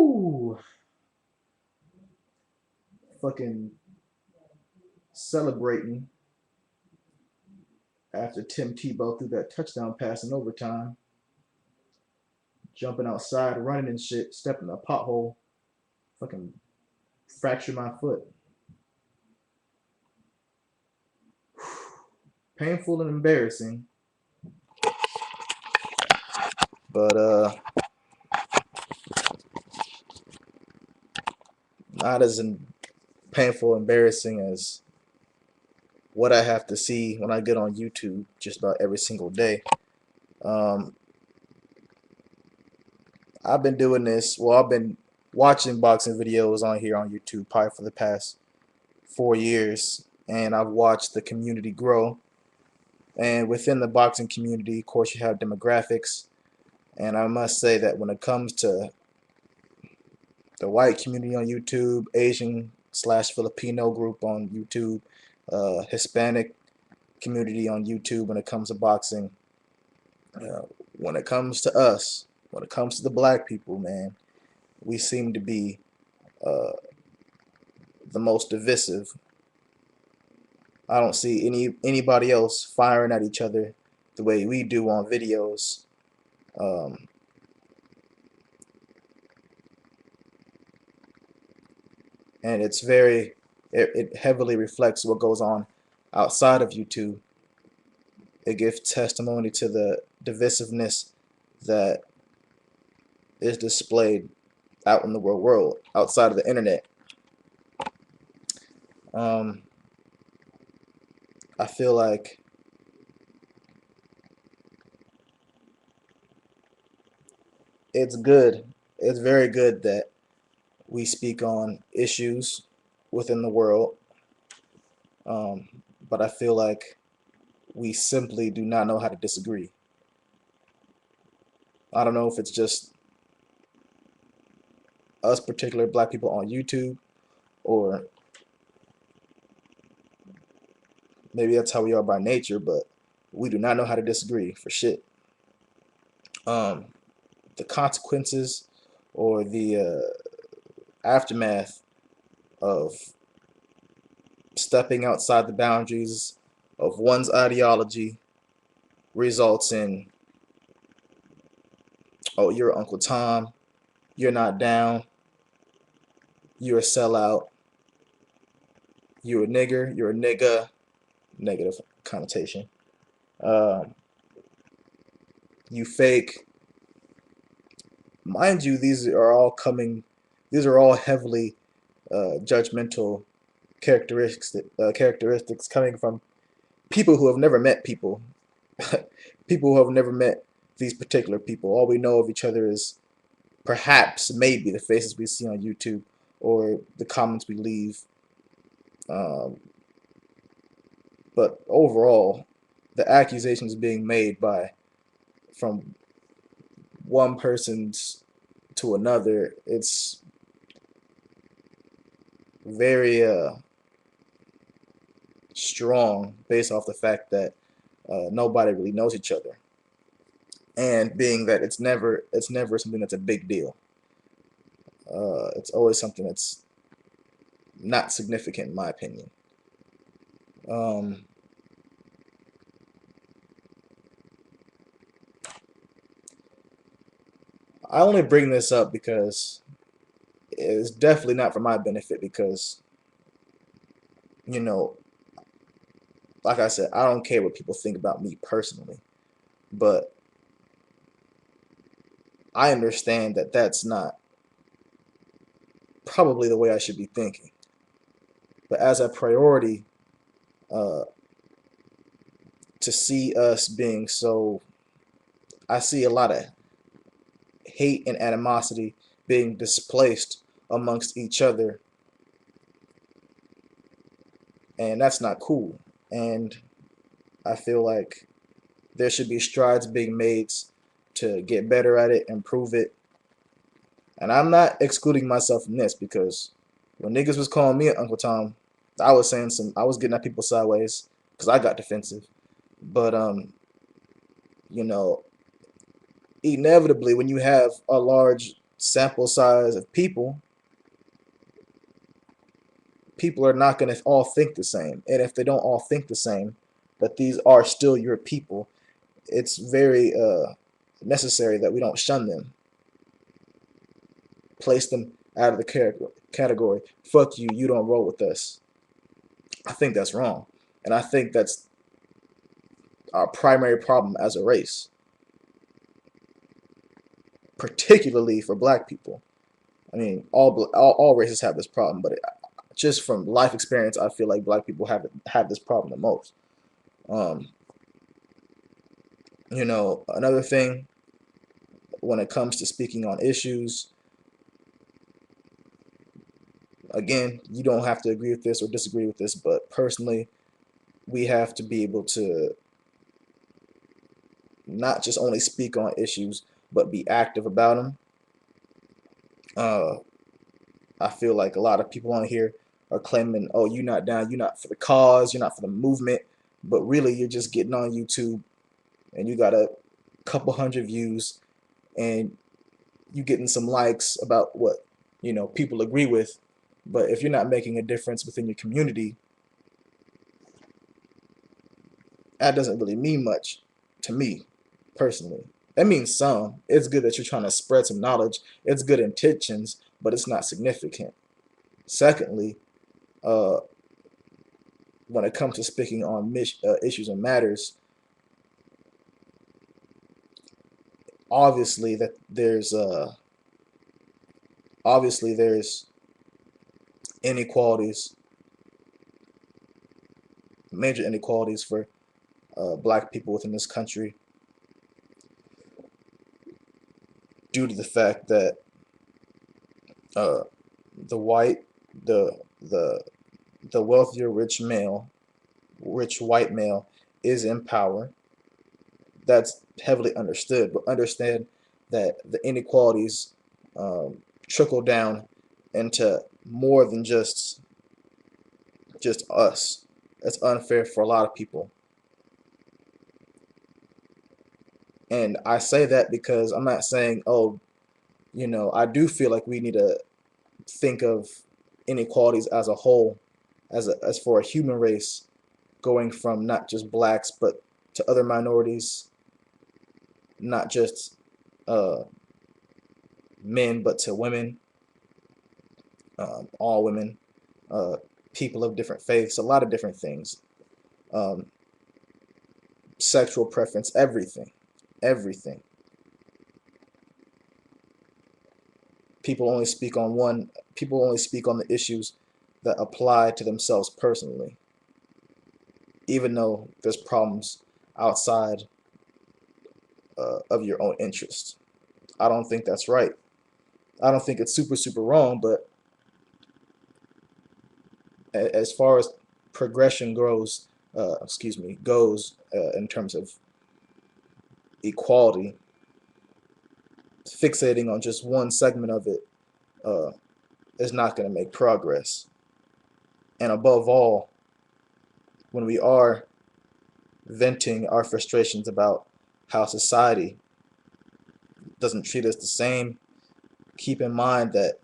Woo! Fucking celebrating after Tim Tebow threw that touchdown pass in overtime, jumping outside, running and shit, stepping in a pothole, fucking fractured my foot. Painful and embarrassing, but not as painful, embarrassing as what I have to see when I get on YouTube just about every single day. Um, I've been doing this. Well, I've been watching boxing videos on here on YouTube probably for the past 4 years, and I've watched the community grow. And within the boxing community, of course, you have demographics. And I must say that when it comes to the white community on YouTube, Asian slash Filipino group on YouTube, Hispanic community on YouTube, when it comes to boxing, uh, when it comes to us, when it comes to the black people, man, we seem to be uh, the most divisive. I don't see anybody else firing at each other the way we do on videos. Um, and it heavily reflects what goes on outside of YouTube. It gives testimony to the divisiveness that is displayed out in the real world, outside of the internet. Um, I feel like it's good. It's very good that we speak on issues within the world, um, but I feel like we simply do not know how to disagree. I don't know if it's just us particular black people on YouTube, or maybe that's how we are by nature, but we do not know how to disagree for shit. Um, the consequences or the aftermath of stepping outside the boundaries of one's ideology results in, oh, you're Uncle Tom, you're not down, you're a sellout, you're a nigger, you're a nigga, negative connotation. Um, you fake. Mind you, these are all heavily judgmental characteristics coming from people who have never met people, people who have never met these particular people. All we know of each other is perhaps, maybe, the faces we see on YouTube or the comments we leave. Um, but overall, the accusations being made by from one person's to another, it's very strong based off the fact that nobody really knows each other, and being that it's never something that's a big deal. It's always something that's not significant in my opinion. Um, I only bring this up because it's definitely not for my benefit, because you know, like I said, I don't care what people think about me personally, but I understand that that's not probably the way I should be thinking. But as a priority, uh, to see us being so, I see a lot of hate and animosity being displaced amongst each other, and that's not cool. And I feel like there should be strides being made to get better at it, improve it. And I'm not excluding myself from this, because when niggas was calling me Uncle Tom, I was getting at people sideways because I got defensive. But you know, inevitably, when you have a large sample size of people, people are not going to all think the same. And if they don't all think the same, but these are still your people, it's very necessary that we don't shun them, place them out of the category. Fuck you, you don't roll with us. I think that's wrong. And I think that's our primary problem as a race, particularly for black people. I mean, all races have this problem, but just from life experience, I feel like black people have this problem the most. Um, another thing when it comes to speaking on issues, again, you don't have to agree with this or disagree with this, but personally, we have to be able to not just only speak on issues, but be active about them. Uh, I feel like a lot of people on here are claiming, oh, you're not down, you're not for the cause, you're not for the movement, but really you're just getting on YouTube and you got a couple hundred views and you getting some likes about what people agree with. But if you're not making a difference within your community, that doesn't really mean much to me personally. That means some. It's good that you're trying to spread some knowledge. It's good intentions, but it's not significant. Secondly, uh, when it comes to speaking on issues and matters, obviously that there's inequalities, major inequalities for black people within this country due to the fact that uh, the white the the the wealthier rich white male is in power. That's heavily understood, but understand that the inequalities trickle down into more than just us. That's unfair for a lot of people. And I say that because I'm not saying, oh, I do feel like we need to think of inequalities as a whole, as for a human race, going from not just blacks but to other minorities, not just uh, men but to women, all women, uh, people of different faiths, a lot of different things, um, sexual preference, everything. People only speak on one. People only speak on the issues that apply to themselves personally, even though there's problems outside of your own interest. I don't think that's right. I don't think it's super wrong, but as far as progression goes in terms of equality, fixating on just one segment of it uh, is not going to make progress. And above all, when we are venting our frustrations about how society doesn't treat us the same, keep in mind that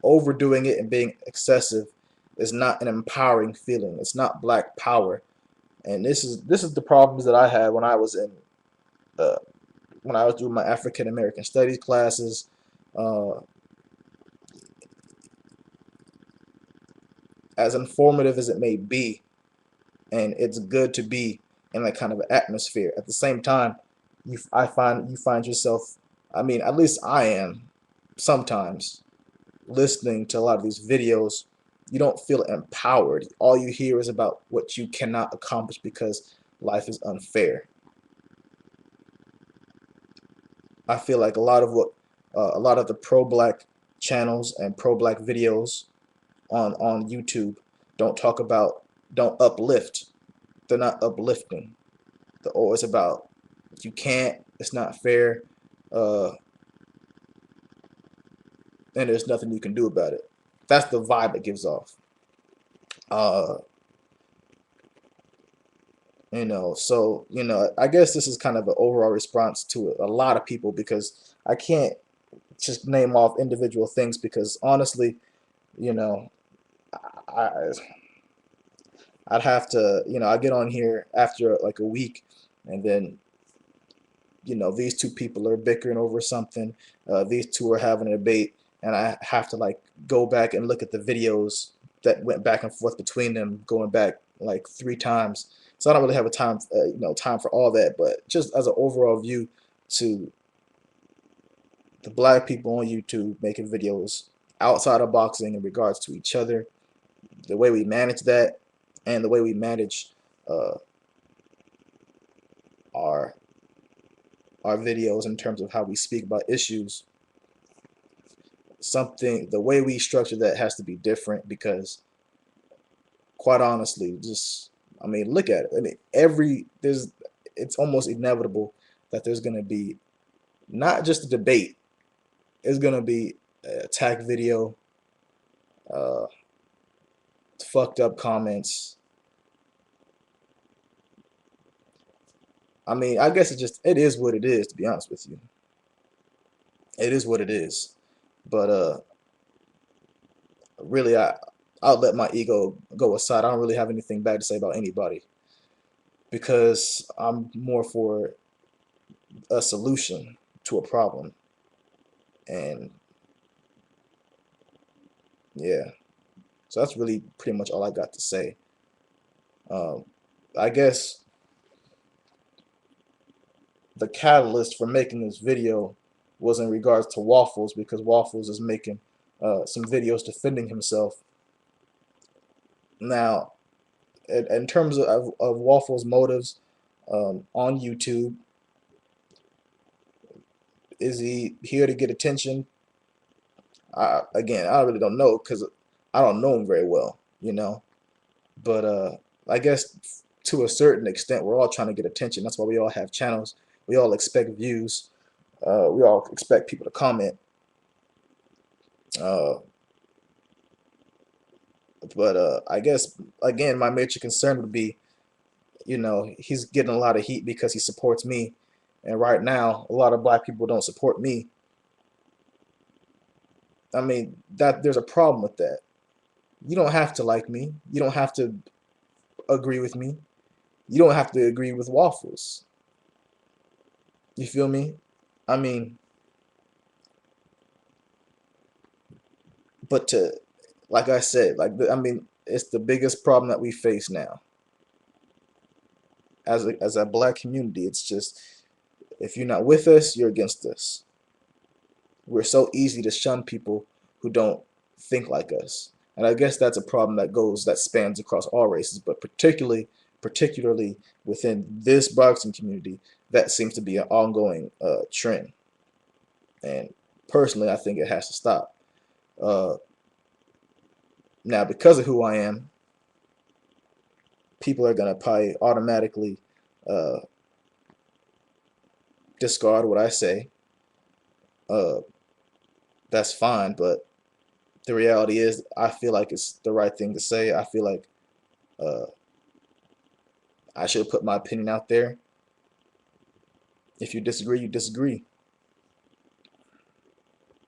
overdoing it and being excessive is not an empowering feeling. It's not black power. And this is the problems that I had uh, when I was doing my African American studies classes. Uh, as informative as it may be, and it's good to be in that kind of atmosphere. At the same time, you find yourself. I mean, at least I am sometimes listening to a lot of these videos. You don't feel empowered. All you hear is about what you cannot accomplish because life is unfair. I feel like a lot of the pro-black channels and pro-black videos on YouTube don't talk about, don't uplift. They're not uplifting. They're always about you can't, it's not fair, uh, and there's nothing you can do about it. That's the vibe it gives off. Uh, So I guess this is kind of an overall response to a lot of people, because I can't just name off individual things, because honestly, you know I I'd have to, I get on here after like a week, and then these two people are bickering over something. These two are having a debate, and I have to like go back and look at the videos that went back and forth between them, going back like 3 times. So I don't really have a time for all that. But just as an overall view to the black people on YouTube making videos outside of boxing in regards to each other, the way we manage that, and the way we manage uh, our our videos in terms of how we speak about issues, the way we structure that has to be different, because quite honestly, just, I mean, look at it. I mean, it's almost inevitable that there's going to be not just a debate, it's going to be an attack video, uh, fucked up comments. I mean, I guess it is what it is, to be honest with you. It is what it is. But really, I'll let my ego go aside. I don't really have anything bad to say about anybody, because I'm more for a solution to a problem. And yeah, so that's really pretty much all I got to say. Um, I guess the catalyst for making this video was in regards to Waffles, because Waffles is making some videos defending himself. Now, in terms of Waffles' motives on YouTube, is he here to get attention? Again, I really don't know, because I don't know him very well. But I guess to a certain extent, we're all trying to get attention. That's why we all have channels. We all expect views. We all expect people to comment. Uh, but I guess, again, my major concern would be, he's getting a lot of heat because he supports me. And right now, a lot of black people don't support me. I mean, that there's a problem with that. You don't have to like me. You don't have to agree with me. You don't have to agree with Waffles. You feel me? I mean, but like I said, I mean, it's the biggest problem that we face now as a black community. It's just, if you're not with us, you're against us. We're so easy to shun people who don't think like us. And I guess that's a problem that spans across all races, but particularly within this boxing community, that seems to be an ongoing trend. And personally, I think it has to stop. Uh, Now, because of who I am, people are gonna probably automatically uh, discard what I say. Uh, that's fine, but the reality is, I feel like it's the right thing to say. I feel like uh, I should put my opinion out there. If you disagree, you disagree.